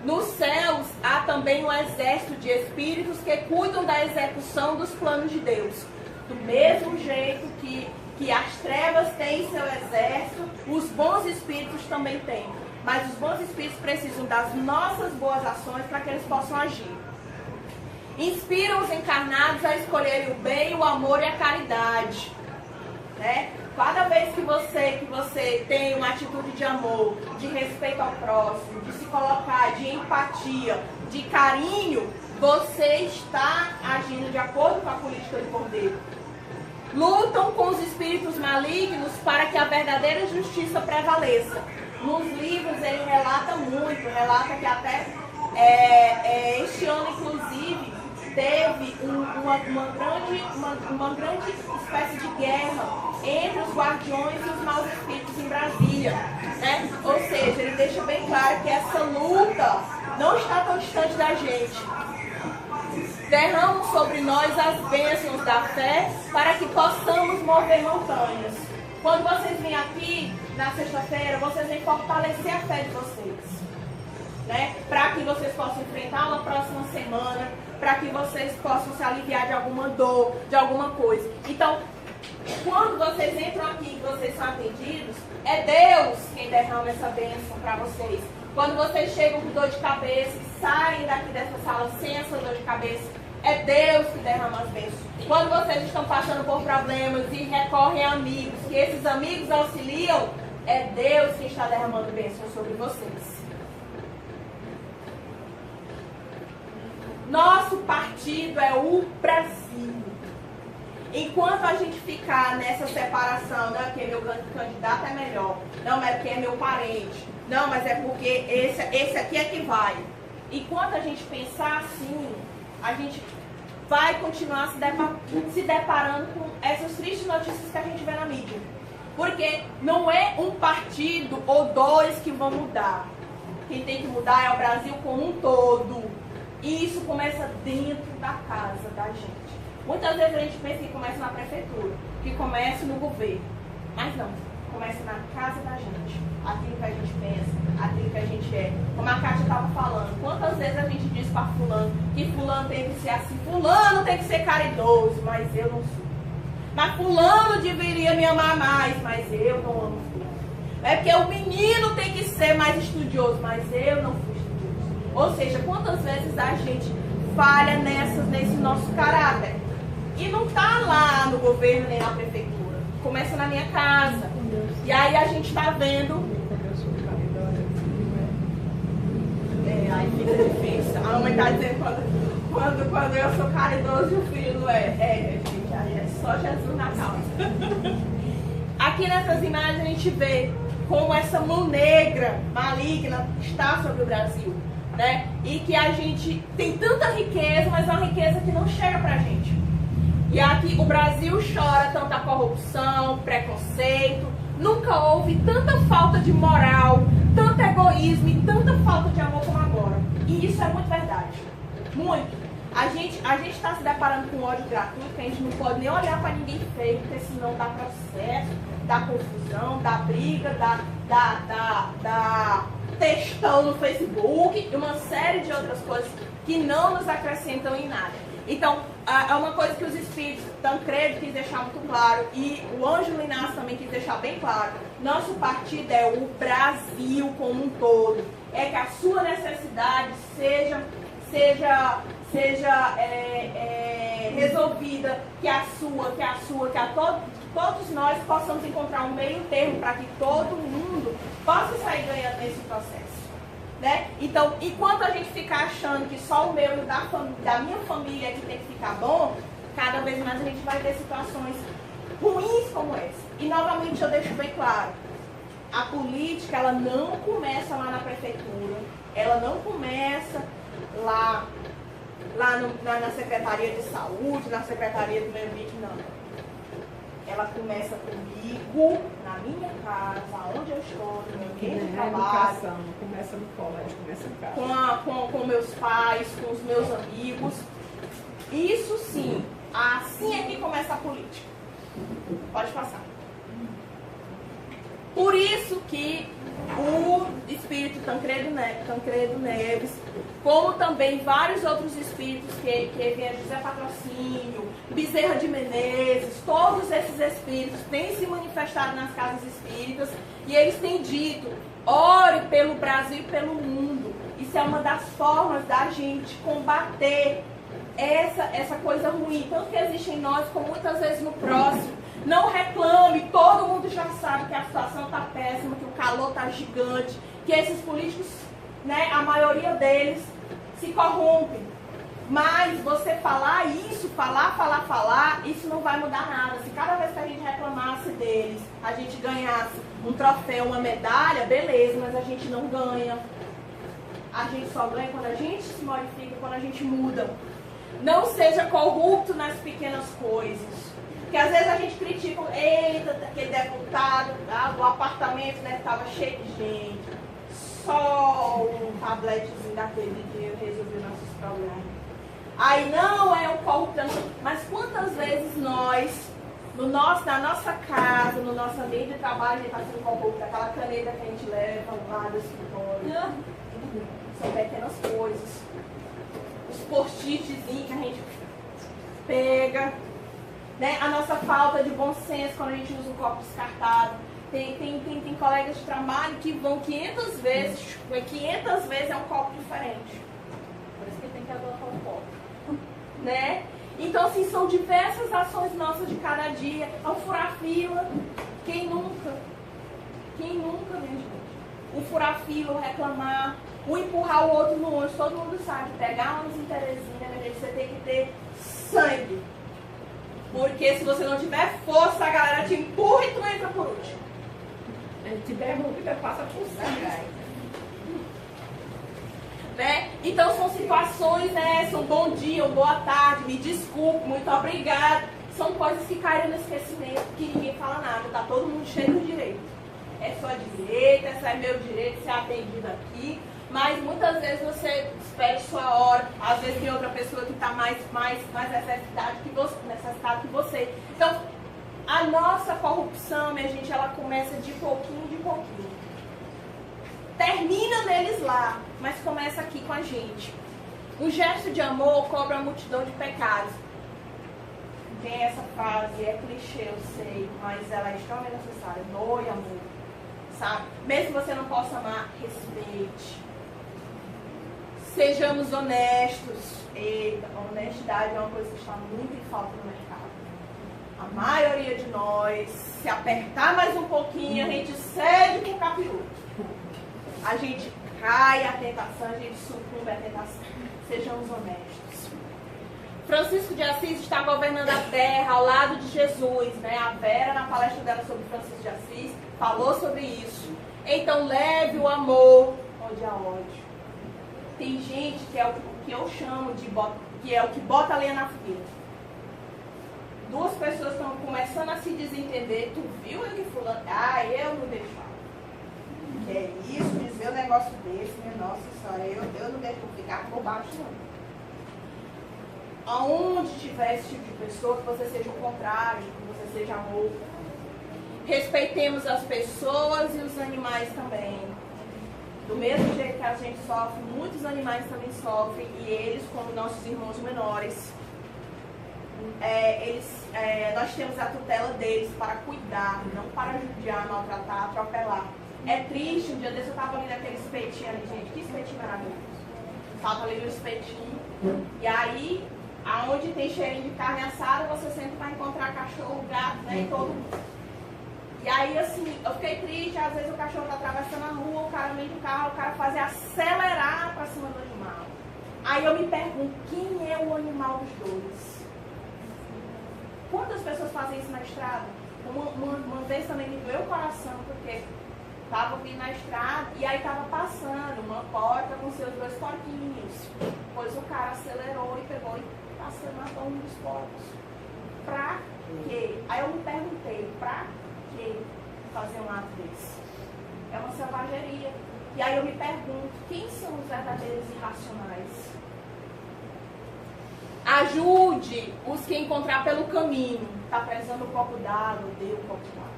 Speaker 2: Nos céus há também um exército de espíritos que cuidam da execução dos planos de Deus. Do mesmo jeito que as trevas têm seu exército, os bons espíritos também têm. Mas os bons espíritos precisam das nossas boas ações para que eles possam agir. Inspiram os encarnados a escolherem o bem, o amor e a caridade. Né? Cada vez que você tem uma atitude de amor, de respeito ao próximo, de se colocar, de empatia, de carinho, você está agindo de acordo com a política do poder. Lutam com os espíritos malignos para que a verdadeira justiça prevaleça. Nos livros ele relata que até este ano, inclusive, teve uma grande espécie de guerra entre os guardiões e os maus espíritos em Brasília. Né? Ou seja, ele deixa bem claro que essa luta não está tão distante da gente. Derramam sobre nós as bênçãos da fé para que possamos mover montanhas. Quando vocês vêm aqui na sexta-feira, vocês vêm fortalecer a fé de vocês. né? Para que vocês possam enfrentar uma próxima semana, para que vocês possam se aliviar de alguma dor, de alguma coisa. Então, quando vocês entram aqui e vocês são atendidos, é Deus quem derrama essa bênção para vocês. Quando vocês chegam com dor de cabeça e saem daqui dessa sala sem essa dor de cabeça, é Deus que derrama as bênçãos. Quando vocês estão passando por problemas e recorrem a amigos, que esses amigos auxiliam, é Deus que está derramando bênçãos sobre vocês. Nosso partido é o Brasil. Enquanto a gente ficar nessa separação, não é porque meu candidato é melhor, não, mas é porque é meu parente, não, mas é porque esse aqui é que vai. Enquanto a gente pensar assim, a gente vai continuar se deparando com essas tristes notícias que a gente vê na mídia. Porque não é um partido ou dois que vão mudar. Quem tem que mudar é o Brasil como um todo. E isso começa dentro da casa da gente. Muitas vezes a gente pensa que começa na prefeitura, que começa no governo. Mas não, começa na casa da gente. Aquilo que a gente pensa, aquilo que a gente é. Como a Kátia estava falando, quantas vezes a gente diz para fulano que fulano tem que ser assim, fulano tem que ser caridoso, mas eu não sou. Mas fulano deveria me amar mais, mas eu não amo fulano. É porque o menino tem que ser mais estudioso, mas eu não fui estudioso. Ou seja, quantas vezes a gente falha nesse nosso caráter. E não está lá no governo nem na prefeitura. Começa na minha casa. E aí a gente está vendo. Aí fica difícil. A mãe está dizendo quando eu sou caridoso e o filho não é. Gente, aí é só Jesus na causa. Aqui nessas imagens a gente vê como essa mão negra, maligna, está sobre o Brasil. Né? E que a gente tem tanta riqueza, mas é uma riqueza que não chega pra gente. E aqui o Brasil chora tanta corrupção, preconceito. Nunca houve tanta falta de moral, tanto egoísmo e tanta falta de amor como agora. E isso é muito verdade. Muito. A gente está se deparando com ódio gratuito, que a gente não pode nem olhar para ninguém feio, porque senão dá processo, dá confusão, dá briga, dá textão no Facebook e uma série de outras coisas que não nos acrescentam em nada. Então, é uma coisa que os espíritos, Tancredo quis deixar muito claro e o Ângelo Inácio também quis deixar bem claro. Nosso partido é o Brasil como um todo. É que a sua necessidade seja resolvida, que todos nós possamos encontrar um meio termo para que todo mundo possa sair ganhando nesse processo. Né? Então, enquanto a gente ficar achando que só o meu e da minha família é que tem que ficar bom, cada vez mais a gente vai ter situações ruins como essa. E novamente eu deixo bem claro, a política ela não começa lá na prefeitura, ela não começa lá na Secretaria de Saúde, na Secretaria do Meio Ambiente, não. Ela começa comigo, na minha casa, onde eu estou, no meu ambiente de trabalho.
Speaker 3: Começa no colégio, começa em casa.
Speaker 2: Com meus pais, com os meus amigos. Isso sim, assim é que começa a política. Pode passar. Por isso que o espírito Tancredo Neves, como também vários outros espíritos que vêm José Patrocínio, Bezerra de Menezes, todos esses espíritos têm se manifestado nas casas espíritas e eles têm dito, ore pelo Brasil e pelo mundo. Isso é uma das formas da gente combater essa coisa ruim, tanto que existe em nós como muitas vezes no próximo. Não reclame, todo mundo já sabe que a situação está péssima, que o calor está gigante, que esses políticos, né, a maioria deles se corrompem. Mas você falar isso, falar, isso não vai mudar nada. Se cada vez que a gente reclamasse deles, a gente ganhasse um troféu, uma medalha, beleza, mas a gente não ganha. A gente só ganha quando a gente se modifica, quando a gente muda. Não seja corrupto nas pequenas coisas. Porque às vezes a gente critica, eita, aquele deputado, o apartamento, né, estava cheio de gente. Só um tabletezinho daquele dia resolveu nossos problemas. Aí não é um corrupto, mas quantas vezes nós, na nossa casa, no nosso ambiente de trabalho, a gente está sendo corrupto, aquela caneta que a gente leva lá do escritório. São pequenas coisas. Os post-itzinhos que a gente pega, né? A nossa falta de bom senso quando a gente usa um copo descartado. Tem colegas de trabalho que vão 500 vezes é um copo diferente.
Speaker 1: Por isso que tem que adotar um copo.
Speaker 2: Né? Então, assim, são diversas ações nossas de cada dia. Ao furar fila, quem nunca, minha gente? O furar fila, o reclamar, o empurrar o outro no ônibus, todo mundo sabe. Pegar ônibus em Teresina, minha gente, você tem que ter sangue. Porque se você não tiver força, a galera te empurra e tu entra por último.
Speaker 3: Ele te derruba e passa por cima.
Speaker 2: Né? Então são situações, né? São bom dia, ou boa tarde, me desculpe, muito obrigado. São coisas que caíram no esquecimento, que ninguém fala nada, tá todo mundo cheio de direito. É sua direita, essa é meu direito de ser atendido aqui. Mas muitas vezes você espera sua hora, às vezes tem outra pessoa que está mais necessitado que você. Então, a nossa corrupção, minha gente, ela começa de pouquinho em pouquinho. Termina neles lá, mas começa aqui com a gente. Um gesto de amor cobra a multidão de pecados. Tem essa frase, é clichê, eu sei, mas ela é extremamente necessária. Doe amor, sabe? Mesmo que você não possa amar, respeite. Sejamos honestos. Eita, a honestidade é uma coisa que está muito em falta no mercado. A maioria de nós, se apertar mais um pouquinho, a gente cede com o capiroto. A gente cai à tentação, a gente sucumbe à tentação. Sejamos honestos. Francisco de Assis está governando a terra ao lado de Jesus, né? A Vera, na palestra dela sobre Francisco de Assis, falou sobre isso. Então, leve o amor onde há ódio. Tem gente que é o que eu chamo de que é o que bota a lenha na fogueira. Duas pessoas estão começando a se desentender. Tu viu o que fulano? Ah, eu não deixava.
Speaker 4: Que é isso, dizer um negócio desse, minha nossa senhora, eu não deixo ficar por baixo, não.
Speaker 2: Aonde tiver esse tipo de pessoa, que você seja o contrário, que você seja amor. Respeitemos as pessoas e os animais também. Do mesmo jeito que a gente sofre, muitos animais também sofrem, e eles, como nossos irmãos menores, nós temos a tutela deles para cuidar, não para judiar, maltratar, atropelar. É triste, um dia desse eu estava ali naquele espetinho ali, gente, que espetinho maravilhoso. Estava ali no espetinho, e aí, aonde tem cheirinho de carne assada, você sempre vai encontrar cachorro, gato, né, e todo mundo. E aí, assim, eu fiquei triste, às vezes o cachorro tá atravessando a rua, o cara vem do carro, o cara faz acelerar pra cima do animal. Aí eu me pergunto, quem é o animal dos dois? Quantas pessoas fazem isso na estrada? Uma vez também me doeu o coração, porque tava vindo na estrada e aí tava passando uma porta com seus dois porquinhos. Pois o cara acelerou e pegou e matou um dos porcos. Pra quê? Aí eu me perguntei, pra quê fazer um ato desse? É uma selvageria. E aí eu me pergunto, quem são os verdadeiros irracionais? Ajude os que encontrar pelo caminho. Está precisando um copo d'água, dê um copo d'água.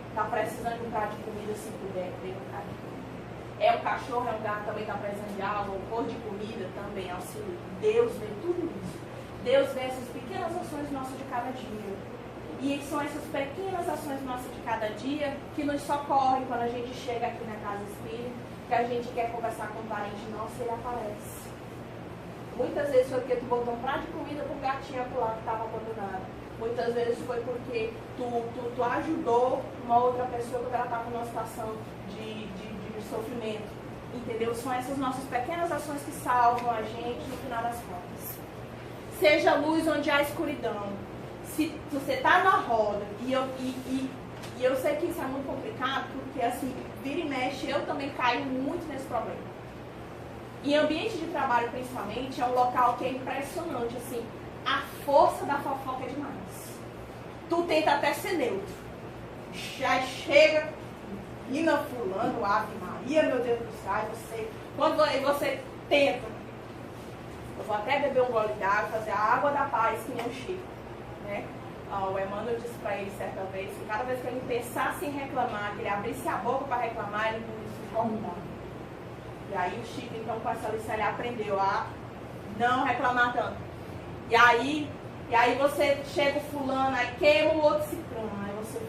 Speaker 2: Está precisando de um prato de comida, se puder, dê um prato de comida. É um cachorro, é um gato, também está precisando de água, um pôr de comida, também auxilia. Deus vê tudo isso. Deus vê essas pequenas ações nossas de cada dia. E são essas pequenas ações nossas de cada dia que nos socorrem quando a gente chega aqui na casa espírita, que a gente quer conversar com um parente nosso e ele aparece. Muitas vezes foi porque tu botou um prato de comida para um gatinho acolá que estava abandonado. Muitas vezes foi porque tu ajudou uma outra pessoa quando ela estava numa situação de sofrimento. Entendeu? São essas nossas pequenas ações que salvam a gente no final das contas. Seja luz onde há escuridão. Se você está na roda, e eu sei que isso é muito complicado, porque assim, vira e mexe, eu também caio muito nesse problema. Em ambiente de trabalho, principalmente, é um local que é impressionante, assim, a força da fofoca é demais. Tu tenta até ser neutro. Já chega, Nina fulano, Ave Maria, meu Deus do céu, quando você tenta, eu vou até beber um gole d'água, fazer a água da paz, que nem o Chico, né? O Emmanuel disse para ele certa vez que cada vez que ele pensasse em reclamar, que ele abrisse a boca para reclamar, ele se incomodava. E aí o Chico, então, com essa lição, ele aprendeu a não reclamar tanto. E aí você chega o fulano, aí queima o outro ciclano. Aí você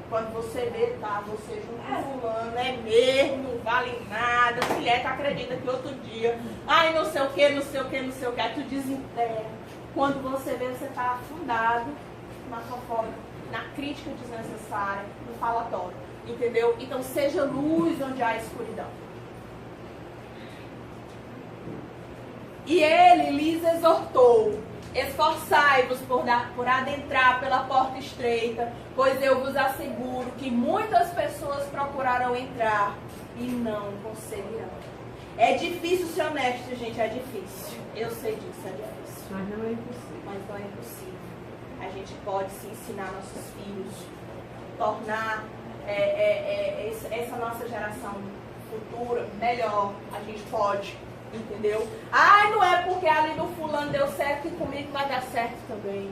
Speaker 2: quando você vê, tá, você junto com o fulano, é mesmo, não vale nada. A mulher, tu acredita que outro dia, ai, não sei o que, não sei o que, não sei o que, aí tu desenterra. Quando você vê, você tá afundado na fofoca, na crítica desnecessária, no falatório. Entendeu? Então seja luz onde há escuridão. E ele lhes exortou: esforçai-vos por adentrar pela porta estreita, pois eu vos asseguro que muitas pessoas procurarão entrar e não conseguirão. É difícil ser honesto, gente, é difícil. Eu sei disso, é difícil.
Speaker 3: Mas não é impossível.
Speaker 2: Mas não é impossível. A gente pode se ensinar nossos filhos, tornar essa nossa geração futura melhor. A gente pode. Entendeu? Ai, não é porque ali do fulano deu certo que comigo vai dar certo também.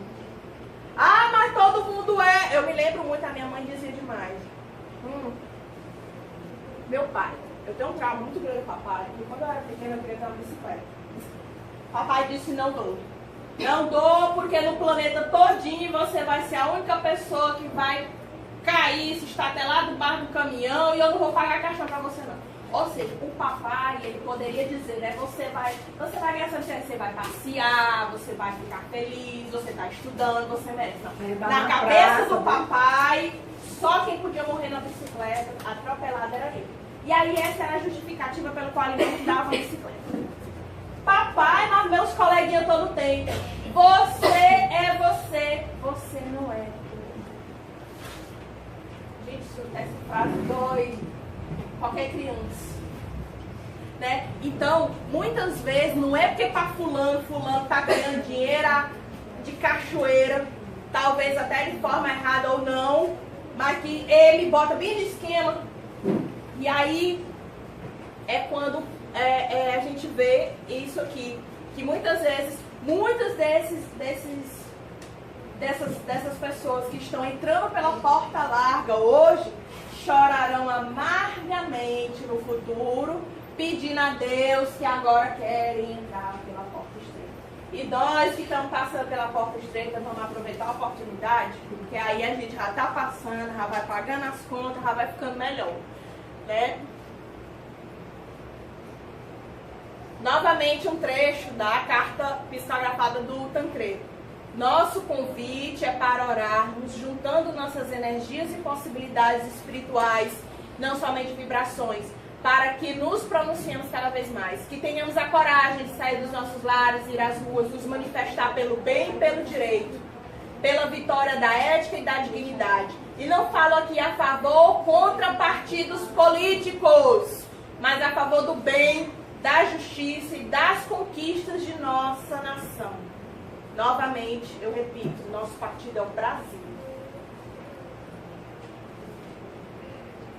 Speaker 2: Ah, mas todo mundo é. Eu me lembro muito, a minha mãe dizia demais. Meu pai, eu tenho um trauma muito grande com papai, porque quando eu era pequena eu queria ter uma bicicleta. Papai disse: não dou. Não dou, porque no planeta todinho você vai ser a única pessoa que vai cair, se estatelar debaixo do caminhão, e eu não vou pagar caixão pra você não. Ou seja, o papai, ele poderia dizer, né, você vai ganhar essa chance, você vai passear, você vai ficar feliz, você está estudando, você merece. Não. Na cabeça do papai, só quem podia morrer na bicicleta, atropelado, era ele. E aí essa era a justificativa pelo qual ele não me dava a bicicleta. Papai, mas meus coleguinhas todos têm. Você é você, você não é. Gente, essa frase dói qualquer criança, né? Então, muitas vezes, não é porque para fulano tá ganhando dinheiro de cachoeira, talvez até de forma errada ou não, mas que ele bota bem no esquema, e aí é quando a gente vê isso aqui, que muitas vezes, dessas pessoas que estão entrando pela porta larga hoje, chorarão amargamente no futuro, pedindo a Deus que agora querem entrar pela porta estreita. E nós que estamos passando pela porta estreita, vamos aproveitar a oportunidade, porque aí a gente já está passando, já vai pagando as contas, já vai ficando melhor, né? Novamente um trecho da carta psicografada do Tancredo. Nosso convite é para orarmos, juntando nossas energias e possibilidades espirituais, não somente vibrações, para que nos pronunciemos cada vez mais, que tenhamos a coragem de sair dos nossos lares, ir às ruas, nos manifestar pelo bem e pelo direito, pela vitória da ética e da dignidade. E não falo aqui a favor ou contra partidos políticos, mas a favor do bem, da justiça e das conquistas de nossa nação. Novamente, eu repito, nosso partido é o Brasil.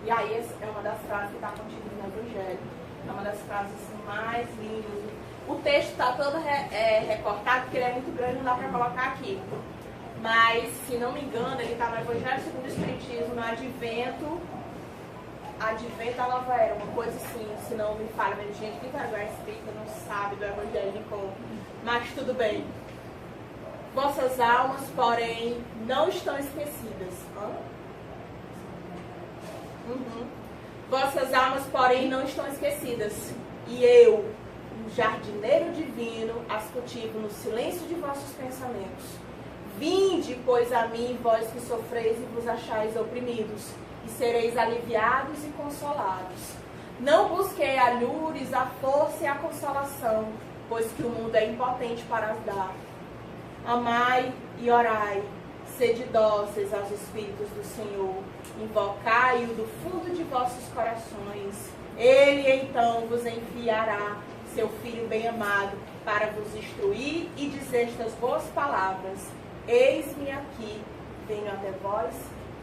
Speaker 2: E aí, essa é uma das frases que está contida no Evangelho. É uma das frases mais lindas. O texto está todo recortado, porque ele é muito grande, não dá para colocar aqui. Mas, se não me engano, ele está no Evangelho segundo o Espiritismo, no Advento da Nova Era, uma coisa assim, se não me falha, mas gente que vergonha espírita não sabe do Evangelho de cor. Mas tudo bem. Vossas almas, porém, não estão esquecidas. Vossas almas, porém, não estão esquecidas. E eu, um jardineiro divino, as cultivo no silêncio de vossos pensamentos. Vinde, pois, a mim, vós que sofreis e vos achais oprimidos, e sereis aliviados e consolados. Não busquei alhures, a força e a consolação, pois que o mundo é impotente para as dar. Amai e orai, sede dóceis aos Espíritos do Senhor, invocai-o do fundo de vossos corações. Ele então vos enviará seu Filho bem-amado para vos instruir e dizer estas boas palavras. Eis-me aqui, venho até vós,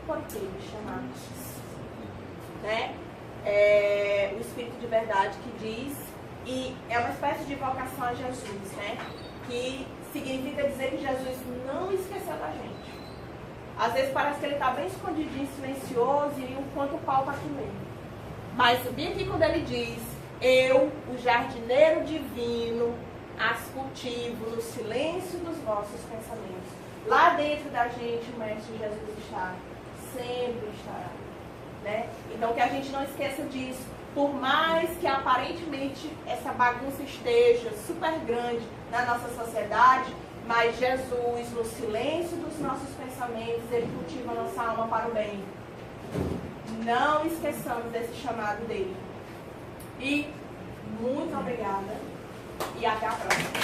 Speaker 2: porque me chamastes. Né? É o Espírito de verdade que diz, e é uma espécie de vocação a Jesus, né? Que significa dizer que Jesus não esqueceu da gente. Às vezes parece que ele está bem escondidinho, silencioso, e enquanto o pau está comendo. Mas bem aqui quando ele diz, eu, o jardineiro divino, as cultivo no silêncio dos vossos pensamentos. Lá dentro da gente o Mestre Jesus está, sempre estará. Né? Então que a gente não esqueça disso. Por mais que aparentemente essa bagunça esteja super grande na nossa sociedade, mas Jesus, no silêncio dos nossos pensamentos, ele cultiva a nossa alma para o bem. Não esqueçamos desse chamado dele. E muito obrigada e até a próxima.